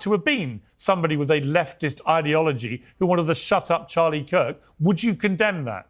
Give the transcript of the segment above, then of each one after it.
to have been somebody with a leftist ideology who wanted to shut up Charlie Kirk. Would you condemn that?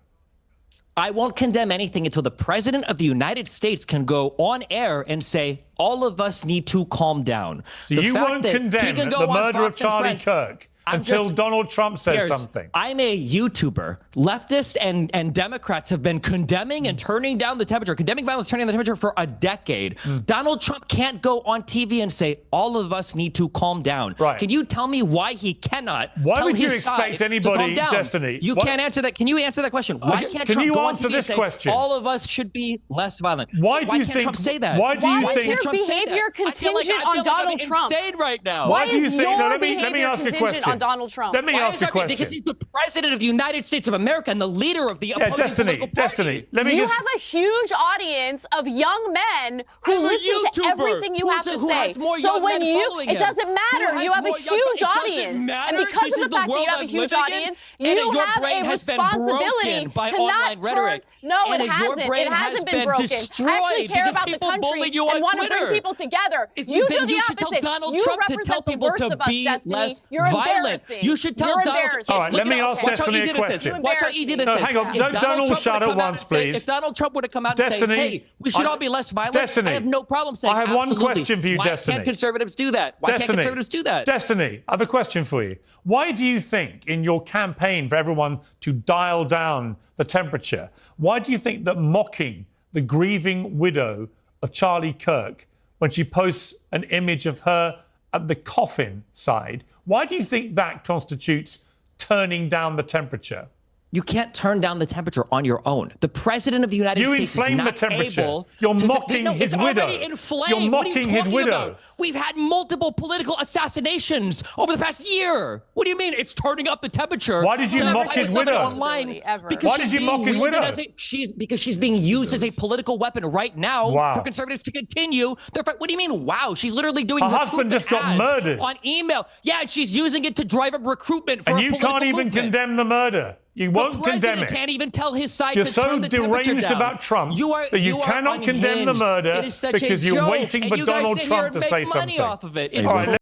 I won't condemn anything until the president of the United States can go on air and say, all of us need to calm down. So you won't condemn the murder of Charlie Kirk until Donald Trump says something. I'm a YouTuber. Leftists and Democrats have been condemning and turning down the temperature, condemning violence, turning down the temperature for a decade. Donald Trump can't go on TV and say, all of us need to calm down. Right. Can you tell me why he cannot? Why would you expect anybody, Destiny? You can't answer that. Can you answer that question? Why can't Trump go on TV and say, all of us should be less violent? Why do you think Trump say that? Why do you think your behavior contingent on Donald Trump? Insane right now. Why do you think? No, let me ask a question. On Donald Trump. Let me ask a question. Because he's the president of the United States of America and the leader of the opposing political party. Destiny. You have a huge audience of young men who listen to everything you have to say. So when it doesn't matter. You have a huge audience, and because of the fact that you have a huge audience, you have a responsibility to not turn. No, it hasn't. It hasn't been broken. I actually care about the country and want to bring people together. You do the opposite. You represent the worst of us, Destiny. You're embarrassing. You should tell Donald. All right, let me ask Destiny a question. Watch how easy this is. Hang on, don't all shout at once, please. If Donald Trump would have come out and say, hey, we should all be less violent, I have no problem saying I have one question for you, Destiny. Why can't conservatives do that? Why can't conservatives do that? Destiny, I have a question for you. Why do you think in your campaign for everyone to dial down the temperature, why do you think that mocking the grieving widow of Charlie Kirk when she posts an image of her at the coffin side, why do you think that constitutes turning down the temperature? You can't turn down the temperature on your own. The president of the United States is not the temperature. able You're mocking his widow. You're mocking his widow. We've had multiple political assassinations over the past year. What do you mean it's turning up the temperature? Why did you mock his widow? Online? Why did you mock his widow? Because she's being used as a political weapon right now for conservatives to continue. What do you mean, wow? She's literally doing her husband just got murdered on email. Yeah, she's using it to drive up recruitment for a political movement. And you can't even condemn the murder. You won't condemn it. The president can't even tell his side You're to turn the temperature deranged down. about Trump that you cannot condemn the murder because you're waiting for Donald Trump to say something. Off of it. All right,